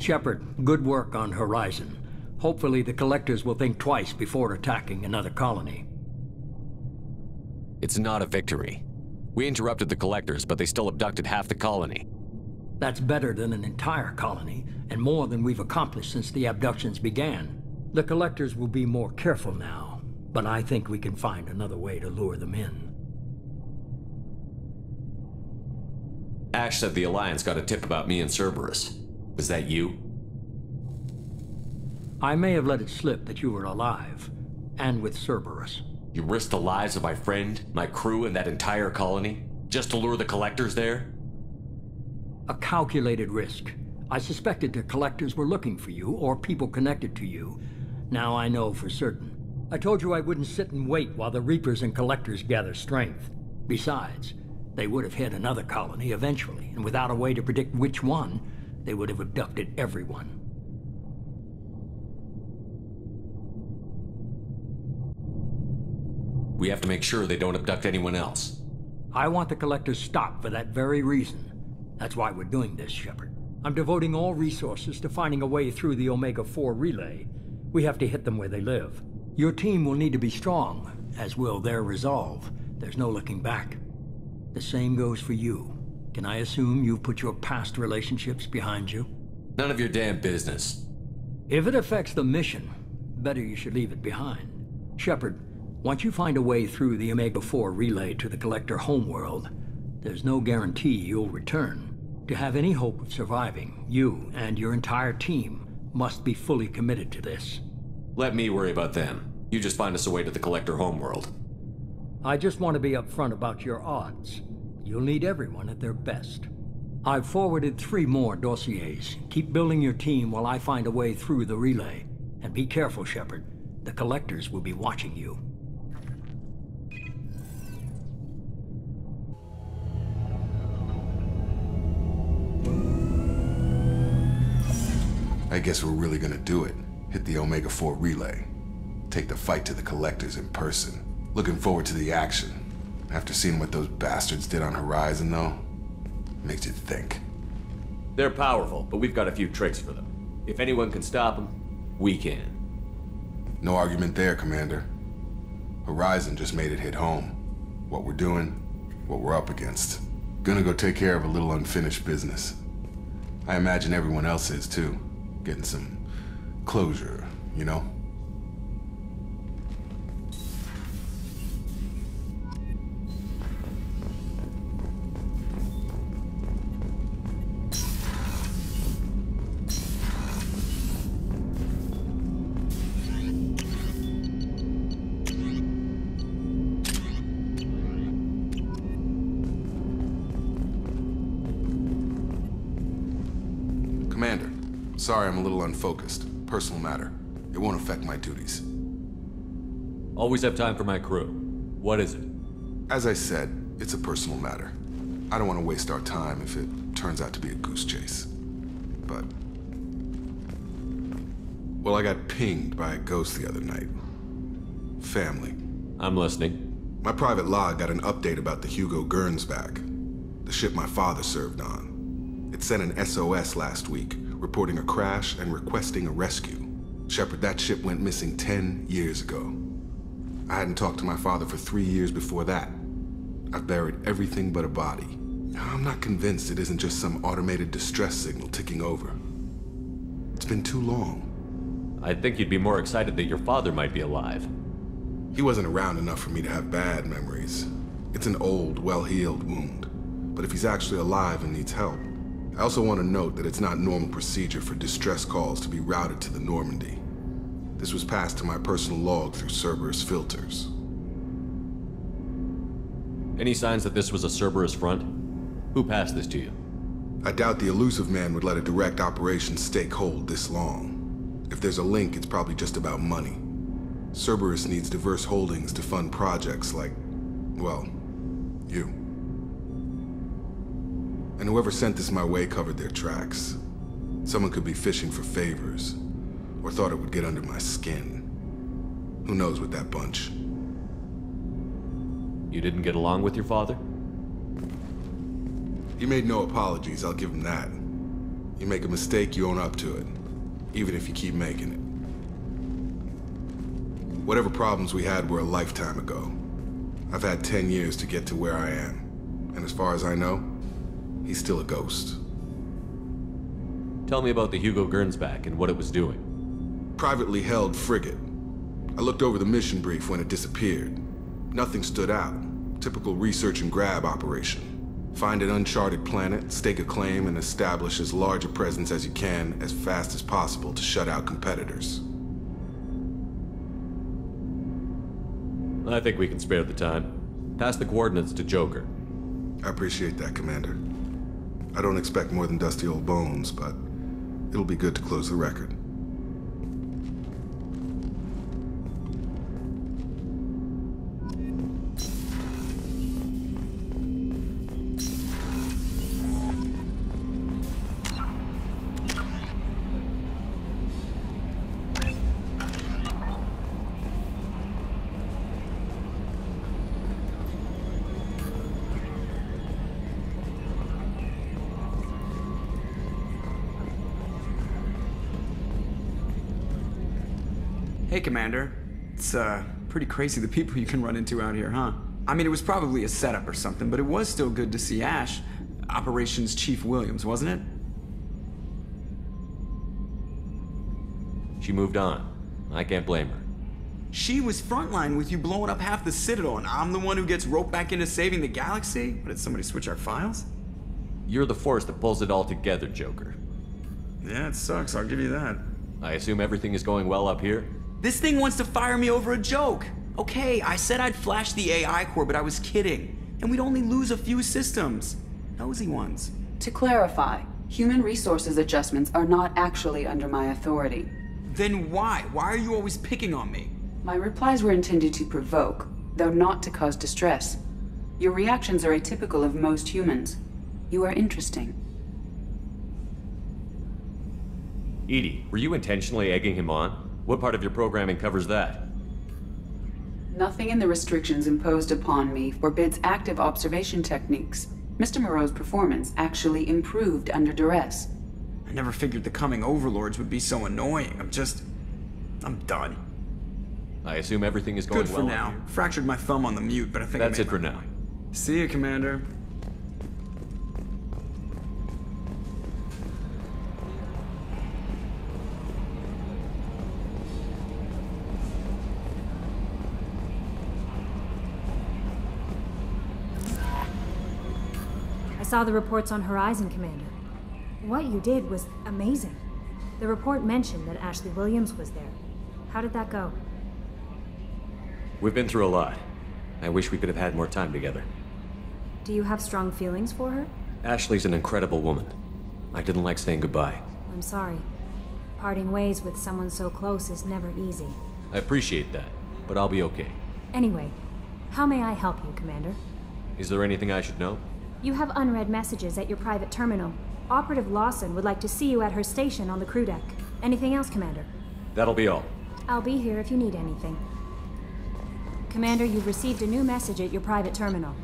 Shepard, good work on Horizon. Hopefully the Collectors will think twice before attacking another colony. It's not a victory. We interrupted the Collectors, but they still abducted half the colony. That's better than an entire colony, and more than we've accomplished since the abductions began. The Collectors will be more careful now, but I think we can find another way to lure them in. Ash said the Alliance got a tip about me and Cerberus. Was that you? I may have let it slip that you were alive, and with Cerberus. You risked the lives of my friend, my crew, and that entire colony, just to lure the Collectors there? A calculated risk. I suspected the Collectors were looking for you, or people connected to you. Now I know for certain. I told you I wouldn't sit and wait while the Reapers and Collectors gather strength. Besides, they would have hit another colony eventually, and without a way to predict which one, they would have abducted everyone. We have to make sure they don't abduct anyone else. I want the Collectors stopped for that very reason. That's why we're doing this, Shepard. I'm devoting all resources to finding a way through the Omega-4 relay. We have to hit them where they live. Your team will need to be strong, as will their resolve. There's no looking back. The same goes for you. Can I assume you've put your past relationships behind you? None of your damn business. If it affects the mission, better you should leave it behind. Shepard, once you find a way through the Omega-4 relay to the Collector homeworld, there's no guarantee you'll return. To have any hope of surviving, you and your entire team must be fully committed to this. Let me worry about them. You just find us a way to the Collector homeworld. I just want to be upfront about your odds. You'll need everyone at their best. I've forwarded 3 more dossiers. Keep building your team while I find a way through the relay. And be careful, Shepard. The Collectors will be watching you. I guess we're really gonna do it. Hit the Omega-4 relay. Take the fight to the Collectors in person. Looking forward to the action. After seeing what those bastards did on Horizon, though, makes you think. They're powerful, but we've got a few tricks for them. If anyone can stop them, we can. No argument there, Commander. Horizon just made it hit home. What we're doing, what we're up against. Gonna go take care of a little unfinished business. I imagine everyone else is, too. Getting some closure, you know? Commander, sorry I'm a little unfocused. Personal matter. It won't affect my duties. Always have time for my crew. What is it? As I said, it's a personal matter. I don't want to waste our time if it turns out to be a goose chase. But... well, I got pinged by a ghost the other night. Family. I'm listening. My private log got an update about the Hugo Gernsback, the ship my father served on. It sent an SOS last week, reporting a crash and requesting a rescue. Shepard, that ship went missing 10 years ago. I hadn't talked to my father for 3 years before that. I've buried everything but a body. I'm not convinced it isn't just some automated distress signal ticking over. It's been too long. I'd think you'd be more excited that your father might be alive. He wasn't around enough for me to have bad memories. It's an old, well-healed wound. But if he's actually alive and needs help, I also want to note that it's not normal procedure for distress calls to be routed to the Normandy. This was passed to my personal log through Cerberus filters. Any signs that this was a Cerberus front? Who passed this to you? I doubt the elusive man would let a direct operations stake hold this long. If there's a link, it's probably just about money. Cerberus needs diverse holdings to fund projects like, well, you. And whoever sent this my way covered their tracks. Someone could be fishing for favors, or thought it would get under my skin. Who knows with that bunch? You didn't get along with your father? He made no apologies, I'll give him that. You make a mistake, you own up to it, even if you keep making it. Whatever problems we had were a lifetime ago. I've had 10 years to get to where I am, and as far as I know, he's still a ghost. Tell me about the Hugo Gernsback and what it was doing. Privately held frigate. I looked over the mission brief when it disappeared. Nothing stood out. Typical research and grab operation. Find an uncharted planet, stake a claim, and establish as large a presence as you can as fast as possible to shut out competitors. I think we can spare the time. Pass the coordinates to Joker. I appreciate that, Commander. I don't expect more than dusty old bones, but it'll be good to close the record. Hey, Commander. It's, pretty crazy the people you can run into out here, huh? I mean, it was probably a setup or something, but it was still good to see Ash. Operations Chief Williams, wasn't it? She moved on. I can't blame her. She was frontline with you blowing up half the Citadel, and I'm the one who gets roped back into saving the galaxy? What, did somebody switch our files? You're the force that pulls it all together, Joker. Yeah, it sucks, I'll give you that. I assume everything is going well up here? This thing wants to fire me over a joke. Okay, I said I'd flash the AI core, but I was kidding. And we'd only lose a few systems. Nosy ones. To clarify, human resources adjustments are not actually under my authority. Then why? Why are you always picking on me? My replies were intended to provoke, though not to cause distress. Your reactions are atypical of most humans. You are interesting. Edie, were you intentionally egging him on? What part of your programming covers that? Nothing in the restrictions imposed upon me forbids active observation techniques. Mr. Moreau's performance actually improved under duress. I never figured the coming overlords would be so annoying. I'm done. I assume everything is going Good well. for now. Fractured my thumb on the mute, but I think That's I it made for my now. point. See you, Commander. I saw the reports on Horizon, Commander. What you did was amazing. The report mentioned that Ashley Williams was there. How did that go? We've been through a lot. I wish we could have had more time together. Do you have strong feelings for her? Ashley's an incredible woman. I didn't like saying goodbye. I'm sorry. Parting ways with someone so close is never easy. I appreciate that, but I'll be okay. Anyway, how may I help you, Commander? Is there anything I should know? You have unread messages at your private terminal. Operative Lawson would like to see you at her station on the crew deck. Anything else, Commander? That'll be all. I'll be here if you need anything. Commander, you've received a new message at your private terminal.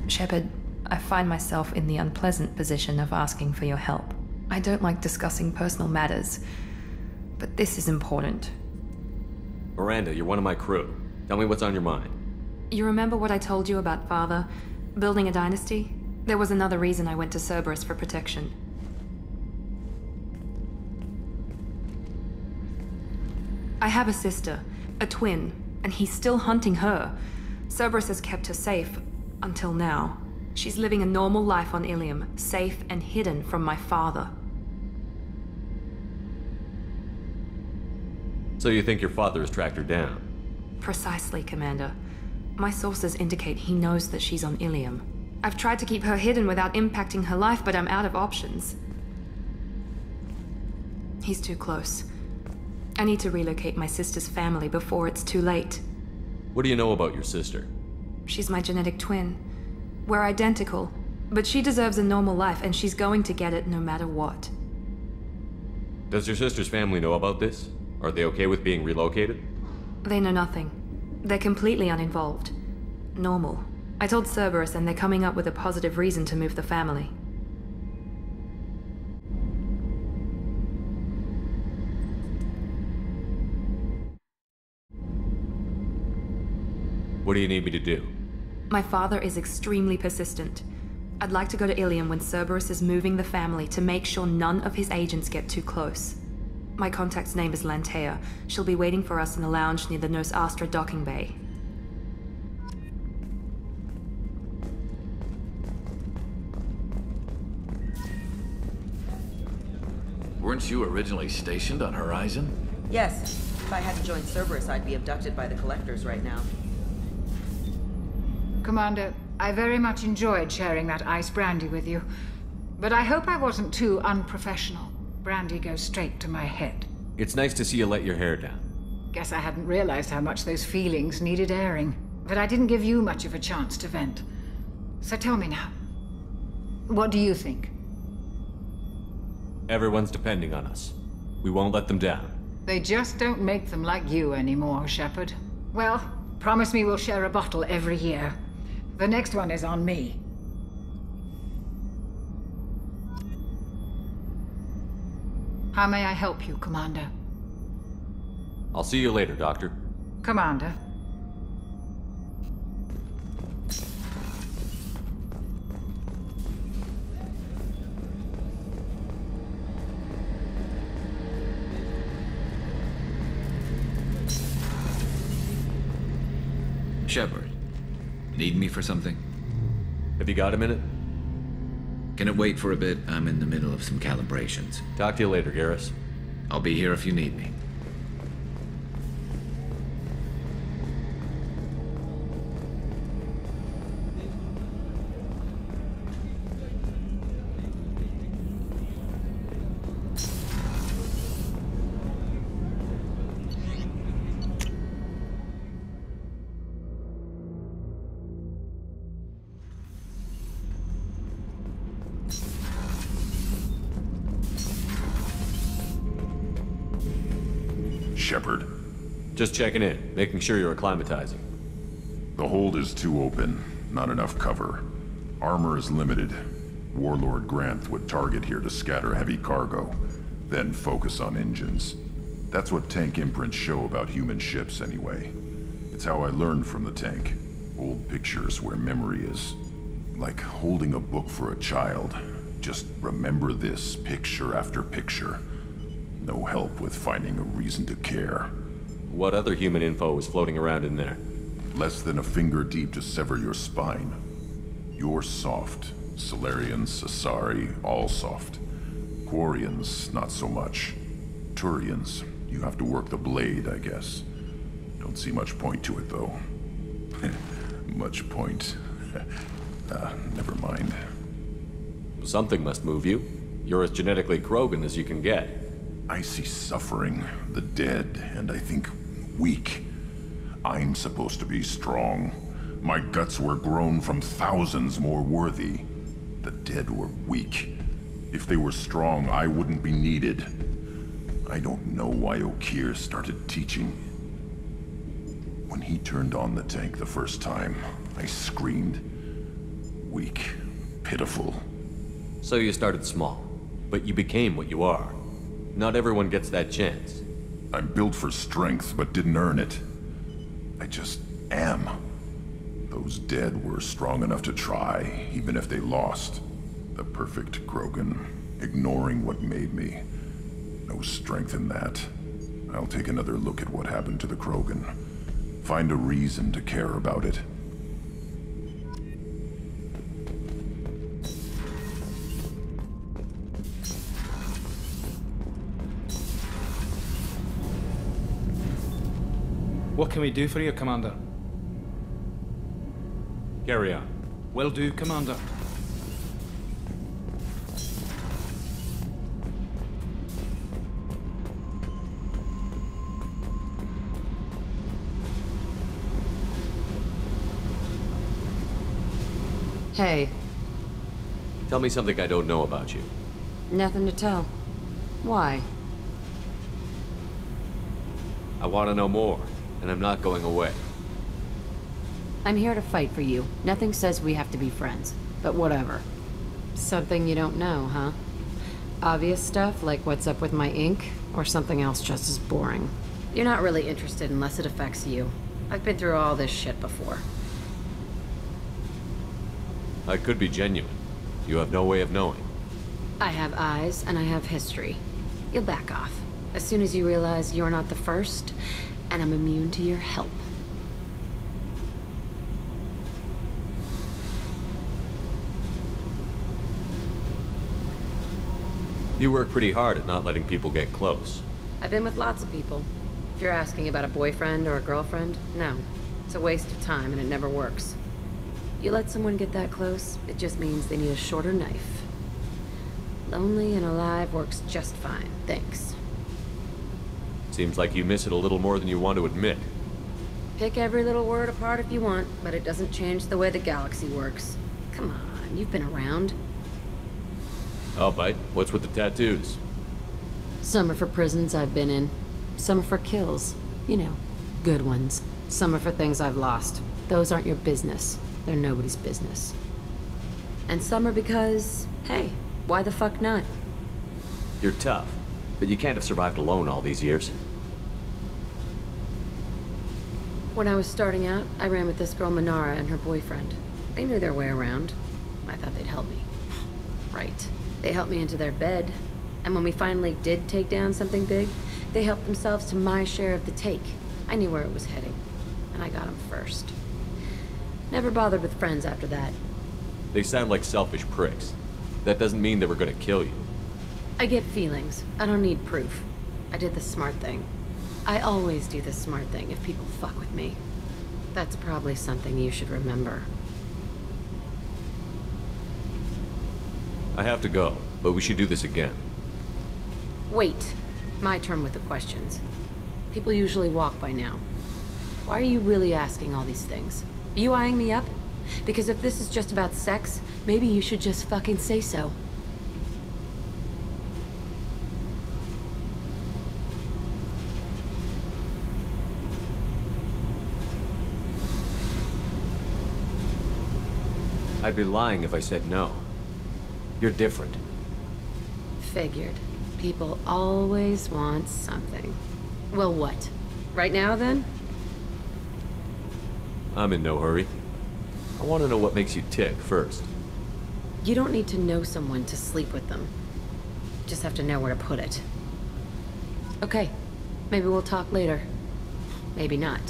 Shepard, I find myself in the unpleasant position of asking for your help. I don't like discussing personal matters, but this is important. Miranda, you're one of my crew. Tell me what's on your mind. You remember what I told you about Father? Building a dynasty? There was another reason I went to Cerberus for protection. I have a sister, a twin, and he's still hunting her. Cerberus has kept her safe, until now. She's living a normal life on Ilium, safe and hidden from my father. So you think your father has tracked her down? Precisely, Commander. My sources indicate he knows that she's on Ilium. I've tried to keep her hidden without impacting her life, but I'm out of options. He's too close. I need to relocate my sister's family before it's too late. What do you know about your sister? She's my genetic twin. We're identical, but she deserves a normal life, and she's going to get it no matter what. Does your sister's family know about this? Are they okay with being relocated? They know nothing. They're completely uninvolved. Normal. I told Cerberus, and they're coming up with a positive reason to move the family. What do you need me to do? My father is extremely persistent. I'd like to go to Ilium when Cerberus is moving the family to make sure none of his agents get too close. My contact's name is Lantea. She'll be waiting for us in the lounge near the Nos Astra docking bay. Weren't you originally stationed on Horizon? Yes. If I hadn't joined Cerberus, I'd be abducted by the Collectors right now. Commander, I very much enjoyed sharing that ice brandy with you. But I hope I wasn't too unprofessional. Brandy goes straight to my head. It's nice to see you let your hair down. Guess I hadn't realized how much those feelings needed airing. But I didn't give you much of a chance to vent. So tell me now. What do you think? Everyone's depending on us. We won't let them down. They just don't make them like you anymore, Shepard. Well, promise me we'll share a bottle every year. The next one is on me. How may I help you, Commander? I'll see you later, Doctor. Commander. Shepard, need me for something? Have you got a minute? Can it wait for a bit? I'm in the middle of some calibrations. Talk to you later, Garrus. I'll be here if you need me. Shepard. Just checking in, making sure you're acclimatizing. The hold is too open, not enough cover. Armor is limited. Warlord Granth would target here to scatter heavy cargo, then focus on engines. That's what tank imprints show about human ships anyway. It's how I learned from the tank. Old pictures where memory is like holding a book for a child. Just remember this picture after picture. No help with finding a reason to care. What other human info is floating around in there? Less than a finger deep to sever your spine. You're soft. Solarians, Asari, all soft. Quarians, not so much. Turians, you have to work the blade, I guess. Don't see much point to it, though. Much point. Never mind. Something must move you. You're as genetically Krogan as you can get. I see suffering, the dead, and I think weak. I'm supposed to be strong. My guts were grown from thousands more worthy. The dead were weak. If they were strong, I wouldn't be needed. I don't know why Okeer started teaching. When he turned on the tank the first time, I screamed. Weak, pitiful. So you started small, but you became what you are. Not everyone gets that chance. I'm built for strength, but didn't earn it. I just am. Those dead were strong enough to try, even if they lost. The perfect Krogan, ignoring what made me. No strength in that. I'll take another look at what happened to the Krogan. Find a reason to care about it. What can we do for you, Commander? Carry on. Will do, Commander. Hey. Tell me something I don't know about you. Nothing to tell. Why? I want to know more, and I'm not going away. I'm here to fight for you. Nothing says we have to be friends, but whatever. Something you don't know, huh? Obvious stuff, like what's up with my ink, or something else just as boring? You're not really interested unless it affects you. I've been through all this shit before. I could be genuine. You have no way of knowing. I have eyes, and I have history. You'll back off. As soon as you realize you're not the first, and I'm immune to your help. You work pretty hard at not letting people get close. I've been with lots of people. If you're asking about a boyfriend or a girlfriend, no. It's a waste of time and it never works. You let someone get that close, it just means they need a shorter knife. Lonely and alive works just fine, thanks. Seems like you miss it a little more than you want to admit. Pick every little word apart if you want, but it doesn't change the way the galaxy works. Come on, you've been around. I'll bite. What's with the tattoos? Some are for prisons I've been in. Some are for kills. You know, good ones. Some are for things I've lost. Those aren't your business. They're nobody's business. And some are because, hey, why the fuck not? You're tough, but you can't have survived alone all these years. When I was starting out, I ran with this girl Minara and her boyfriend. They knew their way around. I thought they'd help me. Right. They helped me into their bed. And when we finally did take down something big, they helped themselves to my share of the take. I knew where it was heading. And I got them first. Never bothered with friends after that. They sound like selfish pricks. That doesn't mean they were gonna kill you. I get feelings. I don't need proof. I did the smart thing. I always do the smart thing if people fuck with me. That's probably something you should remember. I have to go, but we should do this again. Wait. My turn with the questions. People usually walk by now. Why are you really asking all these things? Are you eyeing me up? Because if this is just about sex, maybe you should just fucking say so. I'd be lying if I said no. You're different. Figured. People always want something. Well, what? Right now, then? I'm in no hurry. I want to know what makes you tick first. You don't need to know someone to sleep with them. Just have to know where to put it. Okay. Maybe we'll talk later. Maybe not.